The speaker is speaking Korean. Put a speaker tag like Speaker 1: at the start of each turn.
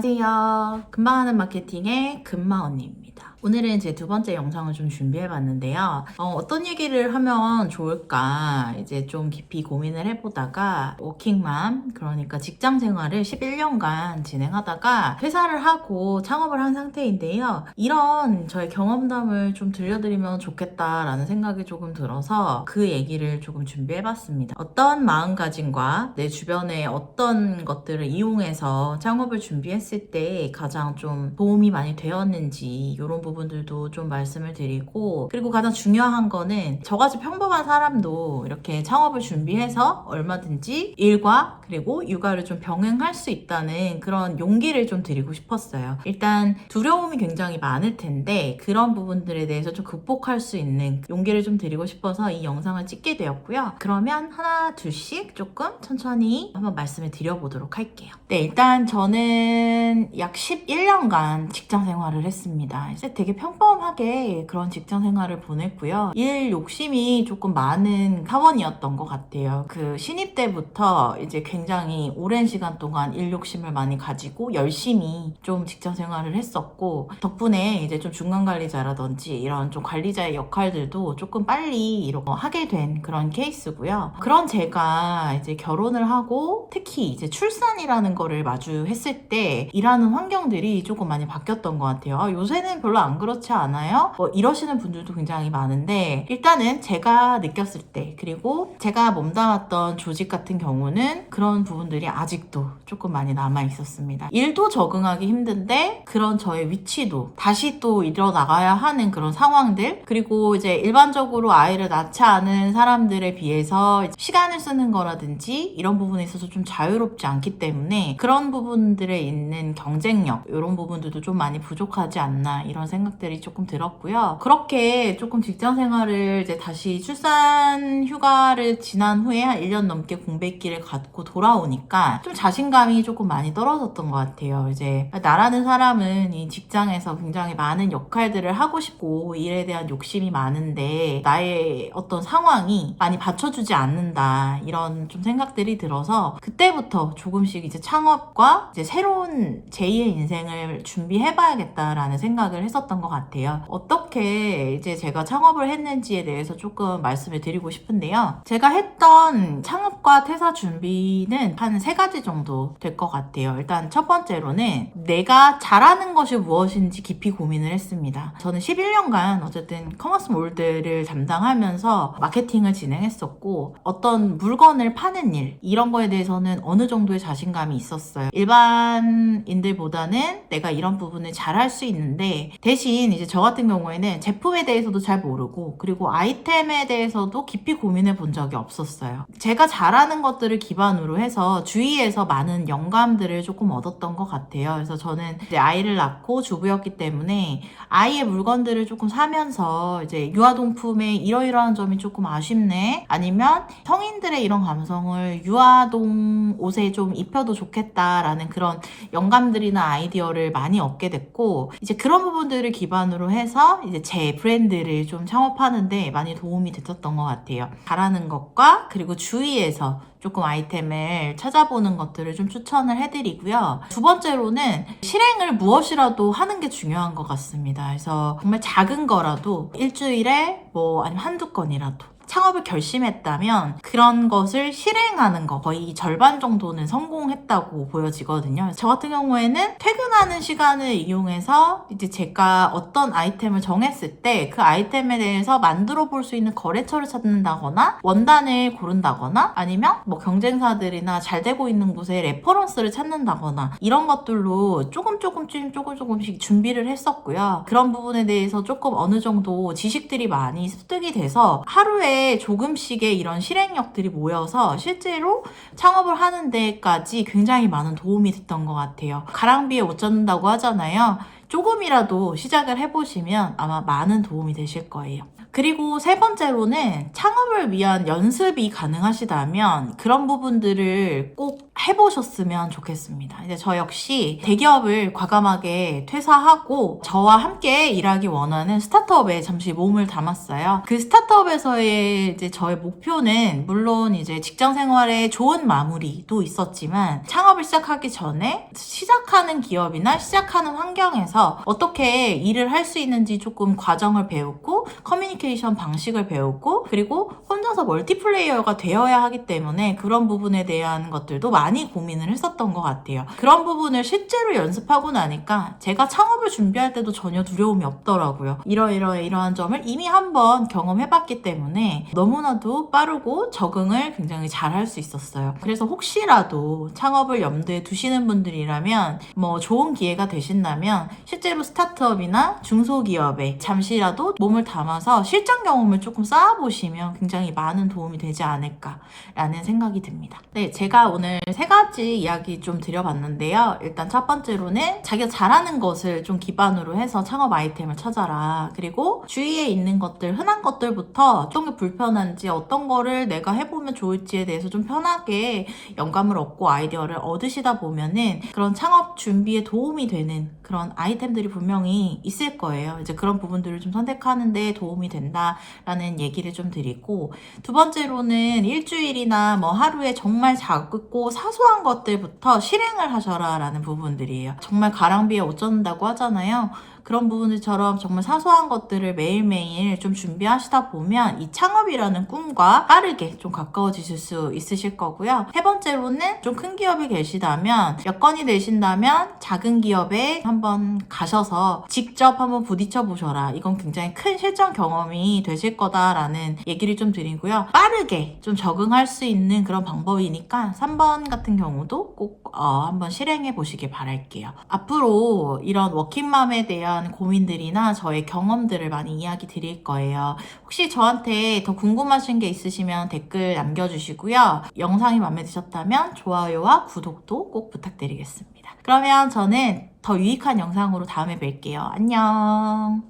Speaker 1: 안녕하세요. 금방 하는 마케팅의 금마 언니입니다. 오늘은 제 두 번째 영상을 좀 준비해봤는데요. 어떤 얘기를 하면 좋을까 이제 좀 깊이 고민을 해보다가 워킹맘, 그러니까 직장 생활을 11년간 진행하다가 퇴사를 하고 창업을 한 상태인데요. 이런 저의 경험담을 좀 들려드리면 좋겠다라는 생각이 조금 들어서 그 얘기를 조금 준비해봤습니다. 어떤 마음가짐과 내 주변에 어떤 것들을 이용해서 창업을 준비했을 때 가장 좀 도움이 많이 되었는지 이런 부분들도 좀 말씀을 드리고, 그리고 가장 중요한 거는 저같이 평범한 사람도 이렇게 창업을 준비해서 얼마든지 일과 그리고 육아를 좀 병행할 수 있다는 그런 용기를 좀 드리고 싶었어요. 일단 두려움이 굉장히 많을 텐데 그런 부분들에 대해서 좀 극복할 수 있는 용기를 좀 드리고 싶어서 이 영상을 찍게 되었고요. 그러면 하나 둘씩 조금 천천히 한번 말씀을 드려보도록 할게요. 네, 일단 저는 약 11년간 직장 생활을 했습니다. 이제 되게 평범하게 그런 직장 생활을 보냈고요. 일 욕심이 조금 많은 사원이었던 것 같아요. 그 신입 때부터 이제 굉장히 오랜 시간 동안 일 욕심을 많이 가지고 열심히 좀 직장 생활을 했었고, 덕분에 이제 좀 중간 관리자라든지 이런 좀 관리자의 역할들도 조금 빨리 이렇게 하게 된 그런 케이스고요. 그런 제가 이제 결혼을 하고 특히 이제 출산이라는 거를 마주했을 때 일하는 환경들이 조금 많이 바뀌었던 것 같아요. 요새는 별로 안 그렇지 않아요? 이러시는 분들도 굉장히 많은데, 일단은 제가 느꼈을 때, 그리고 제가 몸담았던 조직 같은 경우는 그런 부분들이 아직도 조금 많이 남아 있었습니다. 일도 적응하기 힘든데 그런 저의 위치도 다시 또 일어나가야 하는 그런 상황들, 그리고 이제 일반적으로 아이를 낳지 않은 사람들에 비해서 시간을 쓰는 거라든지 이런 부분에 있어서 좀 자유롭지 않기 때문에 그런 부분들에 있는 경쟁력, 이런 부분들도 좀 많이 부족하지 않나 이런 생각들이 조금 들었고요. 그렇게 조금 직장 생활을 이제 다시 출산 휴가를 지난 후에 한 1년 넘게 공백기를 갖고 돌아오니까 좀 자신감이 조금 많이 떨어졌던 것 같아요. 이제 나라는 사람은 이 직장에서 굉장히 많은 역할들을 하고 싶고 일에 대한 욕심이 많은데 나의 어떤 상황이 많이 받쳐주지 않는다, 이런 좀 생각들이 들어서 그때부터 조금씩 이제 창업과 이제 새로운 제2의 인생을 준비해봐야겠다라는 생각을 했었던 것 같아요. 어떻게 이제 제가 창업을 했는지에 대해서 조금 말씀을 드리고 싶은데요. 제가 했던 창업과 퇴사 준비는 한 3가지 정도 될 것 같아요. 일단 첫 번째로는 내가 잘하는 것이 무엇인지 깊이 고민을 했습니다. 저는 11년간 어쨌든 커머스 몰드를 담당하면서 마케팅을 진행했었고, 어떤 물건을 파는 일, 이런 거에 대해서는 어느 정도의 자신감이 있었어요. 일반인들보다는 내가 이런 부분을 잘할 수 있는데, 대신 이제 저 같은 경우에는 제품에 대해서도 잘 모르고 그리고 아이템에 대해서도 깊이 고민해 본 적이 없었어요. 제가 잘하는 것들을 기반으로 해서 주위에서 많은 영감들을 조금 얻었던 것 같아요. 그래서 저는 이제 아이를 낳고 주부였기 때문에 아이의 물건들을 조금 사면서 이제 유아동품의 이러이러한 점이 조금 아쉽네, 아니면 성인들의 이런 감성을 유아동 옷에 좀 입혀도 좋겠다라는 그런 영감들이나 아이디어를 많이 얻게 됐고, 이제 그런 부분들을 기반으로 해서 이제 제 브랜드를 좀 창업하는데 많이 도움이 됐었던 것 같아요. 잘하는 것과 그리고 주위에서 조금 아이템을 찾아보는 것들을 좀 추천을 해드리고요. 두 번째로는 실행을 무엇이라도 하는 게 중요한 것 같습니다. 그래서 정말 작은 거라도 일주일에 아니면 한두 건이라도 창업을 결심했다면 그런 것을 실행하는 거 거의 절반 정도는 성공했다고 보여지거든요. 저 같은 경우에는 퇴근하는 시간을 이용해서 이제 제가 어떤 아이템을 정했을 때 그 아이템에 대해서 만들어 볼 수 있는 거래처를 찾는다거나 원단을 고른다거나 아니면 경쟁사들이나 잘 되고 있는 곳에 레퍼런스를 찾는다거나 이런 것들로 조금씩 준비를 했었고요. 그런 부분에 대해서 조금 어느 정도 지식들이 많이 습득이 돼서 하루에 조금씩의 이런 실행력들이 모여서 실제로 창업을 하는 데까지 굉장히 많은 도움이 됐던 것 같아요. 가랑비에 옷 젖는다고 하잖아요. 조금이라도 시작을 해보시면 아마 많은 도움이 되실 거예요. 그리고 세 번째로는 창업을 위한 연습이 가능하시다면 그런 부분들을 꼭 해보셨으면 좋겠습니다. 이제 저 역시 대기업을 과감하게 퇴사하고 저와 함께 일하기 원하는 스타트업에 잠시 몸을 담았어요. 그 스타트업에서의 이제 저의 목표는 물론 이제 직장 생활에 좋은 마무리도 있었지만 창업을 시작하기 전에 시작하는 기업이나 시작하는 환경에서 어떻게 일을 할 수 있는지 조금 과정을 배우고 커뮤니케이션 방식을 배우고 그리고 혼자서 멀티플레이어가 되어야 하기 때문에 그런 부분에 대한 것들도 많이 고민을 했었던 것 같아요. 그런 부분을 실제로 연습하고 나니까 제가 창업을 준비할 때도 전혀 두려움이 없더라고요. 이러한 점을 이미 한번 경험해봤기 때문에 너무나도 빠르고 적응을 굉장히 잘 할 수 있었어요. 그래서 혹시라도 창업을 염두에 두시는 분들이라면 뭐 좋은 기회가 되신다면 실제로 스타트업이나 중소기업에 잠시라도 몸을 담아서 실전 경험을 조금 쌓아보시면 굉장히 많은 도움이 되지 않을까라는 생각이 듭니다. 네, 제가 오늘 세 가지 이야기 좀 드려봤는데요. 일단 첫 번째로는 자기가 잘하는 것을 좀 기반으로 해서 창업 아이템을 찾아라. 그리고 주위에 있는 것들, 흔한 것들부터 어떤 게 불편한지 어떤 거를 내가 해보면 좋을지에 대해서 좀 편하게 영감을 얻고 아이디어를 얻으시다 보면은 그런 창업 준비에 도움이 되는 그런 아이템들이 분명히 있을 거예요. 이제 그런 부분들을 좀 선택하는데 도움이 된다라는 얘기를 좀 드리고, 두 번째로는 일주일이나 뭐 하루에 정말 작고 사소한 것들부터 실행을 하셔라 라는 부분들이에요. 정말 가랑비에 옷 젖는다고 하잖아요. 그런 부분들처럼 정말 사소한 것들을 매일매일 좀 준비하시다 보면 이 창업이라는 꿈과 빠르게 좀 가까워지실 수 있으실 거고요. 세 번째로는 좀 큰 기업에 계시다면 여건이 되신다면 작은 기업에 한번 가셔서 직접 한번 부딪혀 보셔라. 이건 굉장히 큰 실전 경험이 되실 거다라는 얘기를 좀 드리고요. 빠르게 좀 적응할 수 있는 그런 방법이니까 3번 같은 경우도 꼭 한번 실행해 보시길 바랄게요. 앞으로 이런 워킹맘에 대한 고민들이나 저의 경험들을 많이 이야기 드릴 거예요. 혹시 저한테 더 궁금하신 게 있으시면 댓글 남겨주시고요. 영상이 마음에 드셨다면 좋아요와 구독도 꼭 부탁드리겠습니다. 그러면 저는 더 유익한 영상으로 다음에 뵐게요. 안녕.